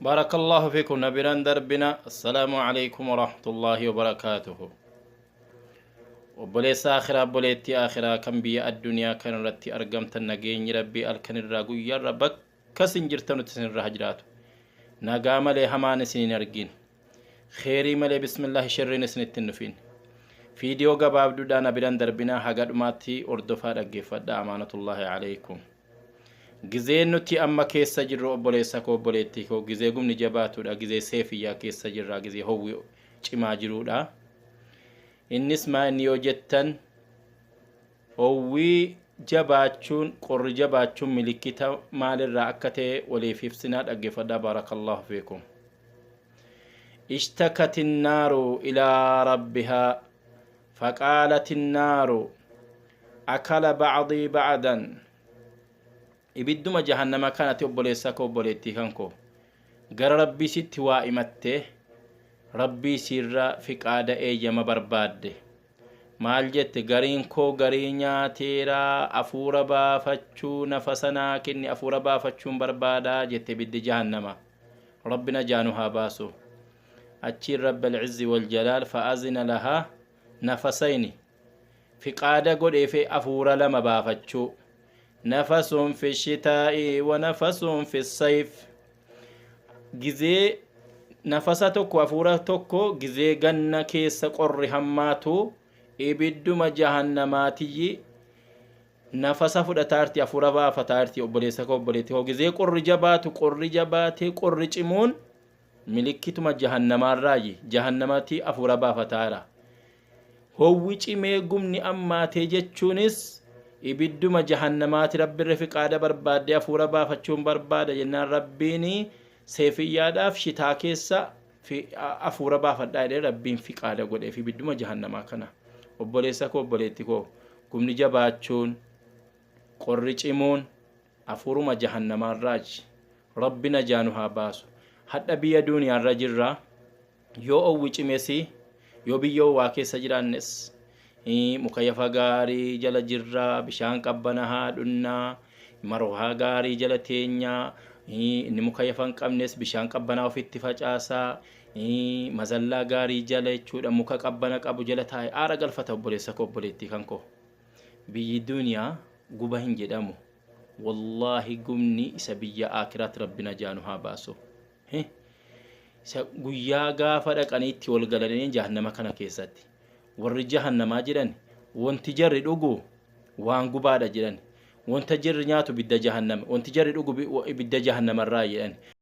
بارك الله فيكم نبينا دربنا السلام عليكم ورحمة الله وبركاته وبليس آخرة بليتي آخرة كم بي الدنيا كان رتي أرقمت النجين ربي الكن الراقو يا ربك كسنجر تنتسن الرهجرات نقام لي همان سنين أرقين خيري ملي بسم الله شرين سن التنفين فيديو قباب دودا نبينا دربنا حقاد ماتي أردفا رقفة أمانة الله عليكم gizee nuti amma keessa jirru obboleessa koo obboleettii koo gizee gumni jabaatudha gizee seefiyyaa keessa jirra gizee howwi cimaa jirudha innis maa inni yoo jettan howwi jabaachuun qorri jabaachuun milikkita maalirraa akka ta'e waliif ibsinaa dhaggeeffadhaa barakallahu fiikum اشتكت النار إلى ربها فقالت النار أكل بعضي بعضا ibidduma jahannama kanati obboleessa koo obboleettii kanko gara rabbii sitti waa imatte rabbii sirra fiqaada eeyyama barbaadde maal jette gariin koo garii nyaateera afuura baafachuu nafasanaa kenni afuura baafachuun barbaada jette ibiddi jahannama rabbina jaanu haa baasu achiin rabbil izzi wal jalaal fa'azina lahaa nafasayni fiqaada godheefe afuura lama baafachuu نفس في الشتاء ونفس في الصيف جزي نفساتك وفورتك جزي جنة كيس قر هماتو إبدو ما جهنماتي نفس فدتارتي أفورا فتارتي أبليسك أبليتي هو جزي قر جباتي قر جمون ملكتو ما جهنم الراجي جهنماتي أفورا فتارا هو ويجي ميقومني أما تيجتشونس ibidduma jahannamaati rabbi rifiqaada barbaade afuura baafachuun barbaada jennaan rabbiin seefiyyaadhaaf shitaa keessa afuura baafadhaa jedhee rabbiin fiqaada godhee fi ibidduma jahannamaa kana obboleessa koo obboleetti koo gumni jabaachuun qorri cimuun afuuruma jahannamaarraaji rabbina jaanu haa baasu hadha biyya duuniyaarra jirra yoo owwi cimesi yoo biyyoo waa keessa jiraannes mukayyafa gaarii jala jirra bishaan qabbanahaa dhunnaa marwaa gaarii jala teenya inni mukayyafan qabnes bishaan qabbanaa ofitti facaasaa mazallaa gaarii jala jechuudha muka qabbana qabu jala taa'e aara galfata obboleessa koo obboleettii kanko biyyi duuniyaa guba hin jedhamu wallahi gumni isa biyya aakiraat rabbina jaanu haa baasu isa guyyaa gaafa dhaqaniitti wal galanii jahannama kana keessatti warri jahannamaa jiran wanti jarri dhugu waan gubaadha jiran wanta jarri nyaatu bidda jahannama wanti jarri dhugu bidda jahannamarraa jedhan